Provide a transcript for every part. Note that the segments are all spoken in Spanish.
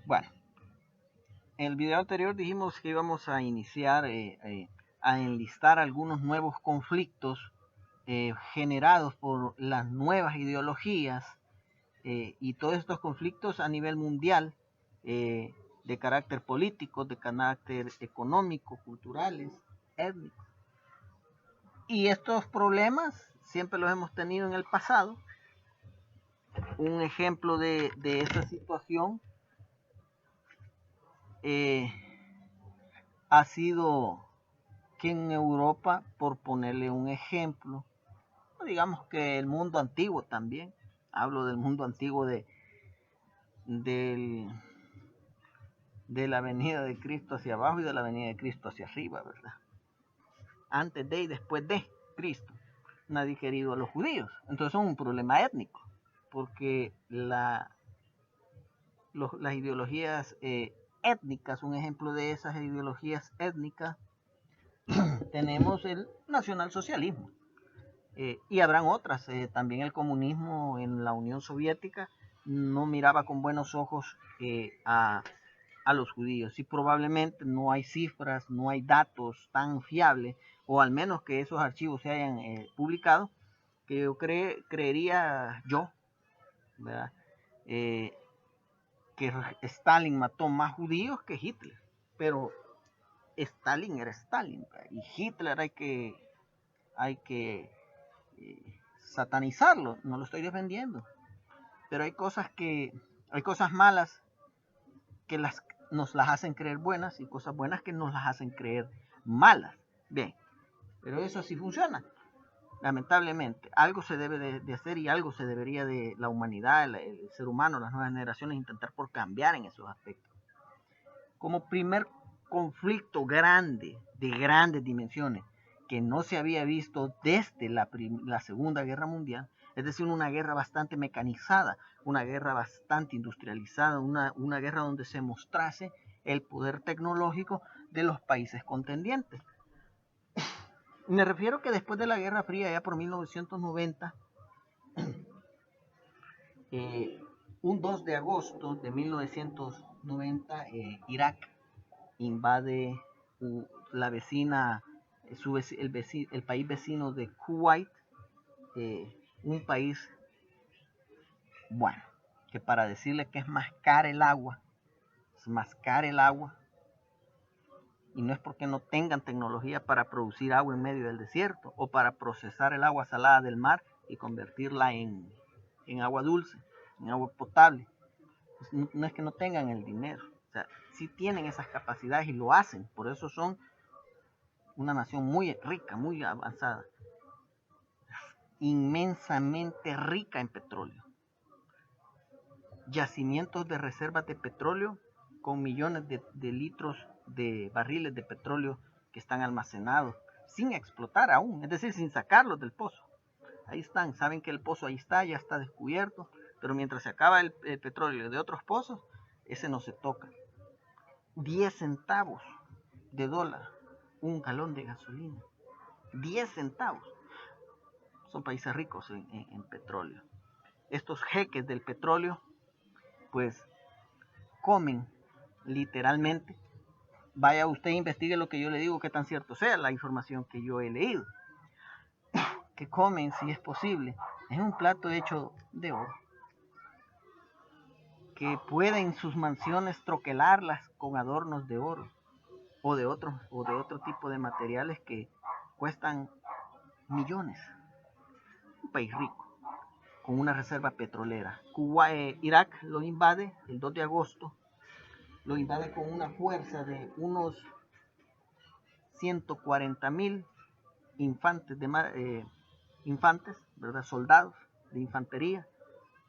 Bueno, en el video anterior dijimos que íbamos a iniciar a enlistar algunos nuevos conflictos generados por las nuevas ideologías y todos estos conflictos a nivel mundial de carácter político, de carácter económico, culturales, étnicos. Y estos problemas siempre los hemos tenido en el pasado. Un ejemplo de esa situación ha sido que en Europa, por ponerle un ejemplo, digamos que el mundo antiguo también, hablo del mundo antiguo del, de la venida de Cristo hacia abajo y de la venida de Cristo hacia arriba, ¿verdad? Antes de y después de Cristo. Nadie querido a los judíos. Entonces es un problema étnico, porque las ideologías étnicas, un ejemplo de esas ideologías étnicas, tenemos el nacionalsocialismo. Y habrán otras. También el comunismo en la Unión Soviética no miraba con buenos ojos a los judíos. Y probablemente no hay cifras, no hay datos tan fiables, o al menos que esos archivos se hayan publicado, que yo creería yo, ¿verdad? Que Stalin mató más judíos que Hitler. Pero Stalin era Stalin, ¿verdad? Y Hitler hay que satanizarlo, no lo estoy defendiendo, pero hay cosas malas que nos las hacen creer buenas y cosas buenas que nos las hacen creer malas. Bien, pero eso sí funciona. Lamentablemente, algo se debe de hacer y algo se debería de la humanidad, el ser humano, las nuevas generaciones intentar por cambiar en esos aspectos. Como primer conflicto grande, de grandes dimensiones, que no se había visto desde la Segunda Guerra Mundial, es decir, una guerra bastante mecanizada, una guerra bastante industrializada, una guerra donde se mostrase el poder tecnológico de los países contendientes. Me refiero que después de la Guerra Fría, ya por 1990, un 2 de agosto de 1990, Irak invade la vecina, el país vecino de Kuwait, un país, bueno, que para decirle que es mascar el agua, y no es porque no tengan tecnología para producir agua en medio del desierto o para procesar el agua salada del mar y convertirla en agua dulce, en agua potable. No es que no tengan el dinero, o sea, sí tienen esas capacidades y lo hacen, por eso son una nación muy rica, muy avanzada, inmensamente rica en petróleo. Yacimientos de reservas de petróleo con millones de litros de barriles de petróleo que están almacenados sin explotar aún, es decir, sin sacarlos del pozo. Ahí están, saben que el pozo ahí está, ya está descubierto, pero mientras se acaba el petróleo de otros pozos, ese no se toca. 10 centavos de dólar un galón de gasolina. 10 centavos. Son países ricos en petróleo. Estos jeques del petróleo, pues, comen literalmente. Vaya usted, investigue lo que yo le digo, qué tan cierto sea la información que yo he leído. Que comen, si es posible, es un plato hecho de oro. Que pueden sus mansiones troquelarlas con adornos de oro o de otro tipo de materiales que cuestan millones. Un país rico, con una reserva petrolera. Irak lo invade el 2 de agosto, lo invade con una fuerza de unos 140,000 infantes, ¿verdad? Soldados de infantería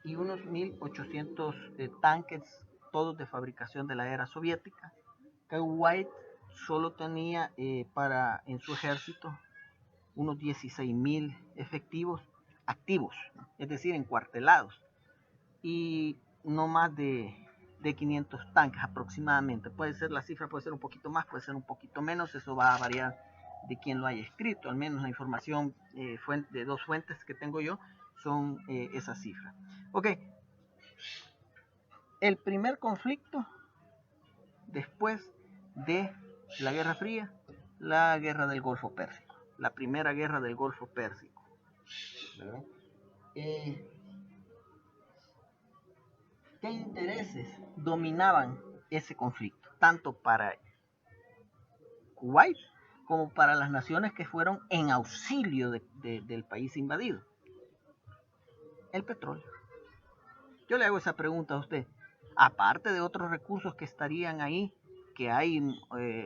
y unos 1.800 tanques, todos de fabricación de la era soviética. Kuwait solo tenía en su ejército unos 16,000 efectivos activos, ¿no? Es decir, encuartelados, y no más de 500 tanques aproximadamente. Puede ser la cifra, puede ser un poquito más, puede ser un poquito menos, eso va a variar de quien lo haya escrito. Al menos la información de dos fuentes que tengo yo son esa cifra. Ok, el primer conflicto después de la Guerra Fría, la Guerra del Golfo Pérsico, la primera guerra del Golfo Pérsico, ¿verdad? ¿Qué intereses dominaban ese conflicto? Tanto para Kuwait como para las naciones que fueron en auxilio del país invadido. El petróleo. Yo le hago esa pregunta a usted. Aparte de otros recursos que estarían ahí, que hay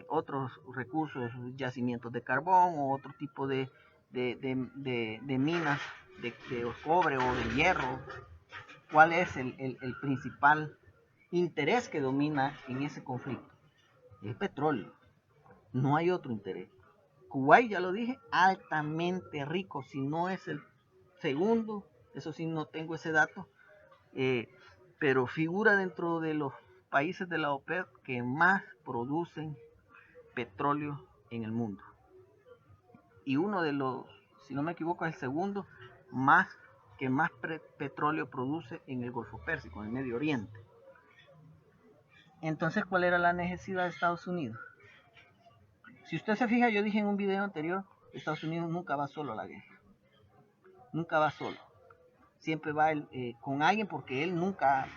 otros recursos, yacimientos de carbón o otro tipo de minas de cobre o de hierro, ¿cuál es el principal interés que domina en ese conflicto? El petróleo. No hay otro interés. Kuwait, ya lo dije, altamente rico, si no es el segundo, eso sí no tengo ese dato, pero figura dentro de los países de la OPEP que más producen petróleo en el mundo. Y uno de los, si no me equivoco, es el segundo que más petróleo produce en el Golfo Pérsico, en el Medio Oriente. Entonces, ¿cuál era la necesidad de Estados Unidos? Si usted se fija, yo dije en un video anterior, Estados Unidos nunca va solo a la guerra. Nunca va solo. Siempre va con alguien, porque él nunca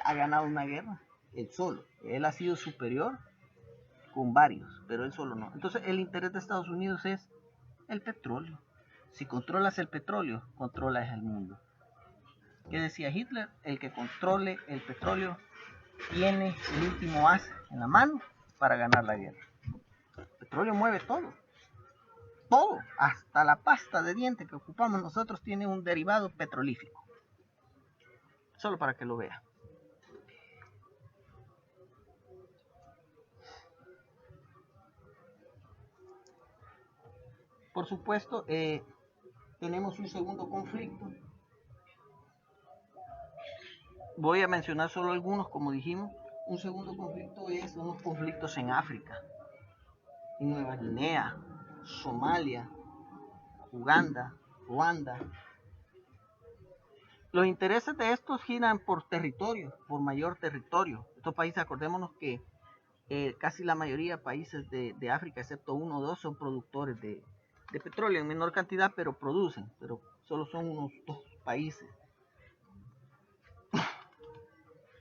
ha ganado una guerra él solo. Él ha sido superior con varios, pero él solo no. Entonces el interés de Estados Unidos es el petróleo. Si controlas el petróleo, controlas el mundo. ¿Qué decía Hitler? El que controle el petróleo tiene el último as en la mano para ganar la guerra. El petróleo mueve todo. Todo, hasta la pasta de dientes que ocupamos nosotros tiene un derivado petrolífico. Solo para que lo vea. Por supuesto, tenemos un segundo conflicto. Voy a mencionar solo algunos, como dijimos. Un segundo conflicto son los conflictos en África, en Nueva Guinea, Somalia, Uganda, Ruanda. Los intereses de estos giran por territorio, por mayor territorio. Estos países, acordémonos que casi la mayoría de países de África, excepto uno o dos, son productores de petróleo en menor cantidad, pero producen, pero solo son unos 2 países.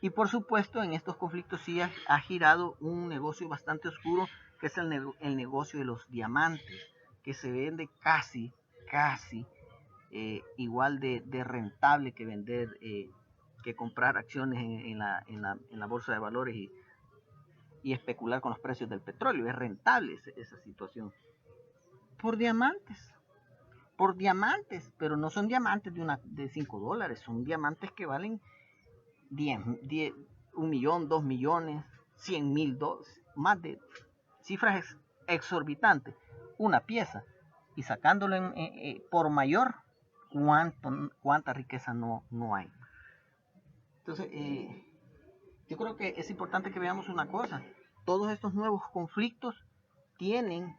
Y por supuesto, en estos conflictos sí ha girado un negocio bastante oscuro, que es el negocio de los diamantes, que se vende casi igual de rentable que vender, que comprar acciones en la bolsa de valores y especular con los precios del petróleo. Es rentable esa situación. Por diamantes, pero no son diamantes de $5, son diamantes que valen 1 millón, 2 millones, 100,000 dólares, más de cifras exorbitantes, una pieza, y sacándolo por mayor, cuánta riqueza no hay. Entonces, yo creo que es importante que veamos una cosa. Todos estos nuevos conflictos tienen,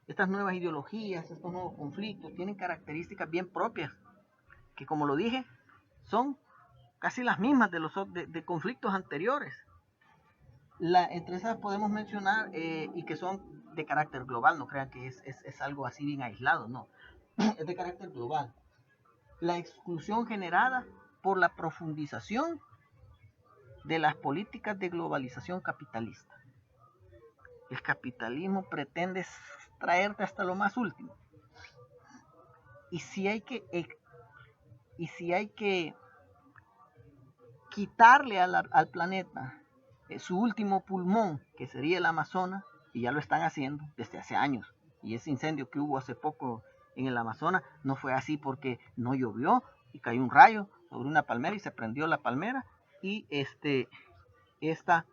estas nuevas ideologías, estos nuevos conflictos, tienen características bien propias, que como lo dije, son casi las mismas de conflictos anteriores. Entre esas podemos mencionar, y que son de carácter global, no crean que es algo así bien aislado, no, es de carácter global. La exclusión generada por la profundización de las políticas de globalización capitalista. El capitalismo pretende traerte hasta lo más último. Y si hay que quitarle al planeta su último pulmón, que sería el Amazonas, y ya lo están haciendo desde hace años, y ese incendio que hubo hace poco en el Amazonas no fue así porque no llovió y cayó un rayo sobre una palmera y se prendió la palmera y esta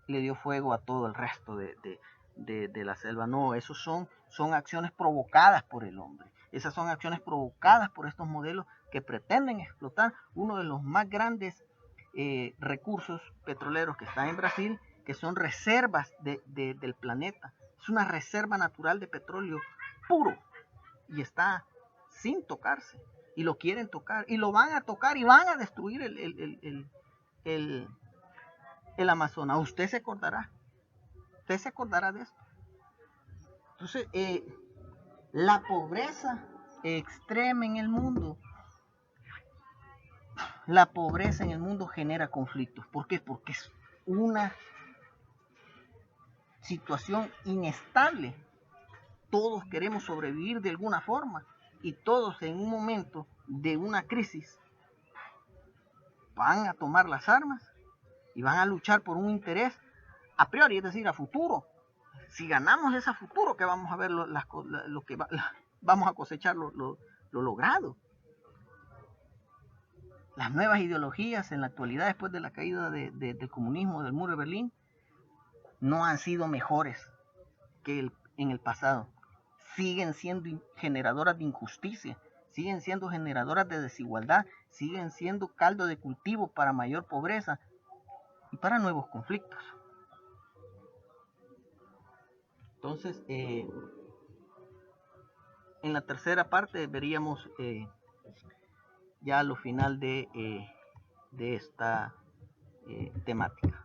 le dio fuego a todo el resto de la selva. No, esos son acciones provocadas por el hombre. Esas son acciones provocadas por estos modelos que pretenden explotar uno de los más grandes recursos petroleros que está en Brasil, que son reservas del planeta. Es una reserva natural de petróleo puro y está sin tocarse, y lo quieren tocar y lo van a tocar y van a destruir el Amazonas. Usted se acordará de esto. Entonces, la pobreza extrema en el mundo, genera conflictos. ¿Por qué? Porque es una situación inestable. Todos queremos sobrevivir de alguna forma y todos en un momento de una crisis van a tomar las armas y van a luchar por un interés a priori, es decir, a futuro. Si ganamos ese futuro, que vamos a ver vamos a cosechar lo logrado. Las nuevas ideologías en la actualidad, después de la caída del comunismo, del muro de Berlín, no han sido mejores que en el pasado. Siguen siendo generadoras de injusticia, siguen siendo generadoras de desigualdad, siguen siendo caldo de cultivo para mayor pobreza y para nuevos conflictos. Entonces, en la tercera parte veríamos ya lo final de esta temática.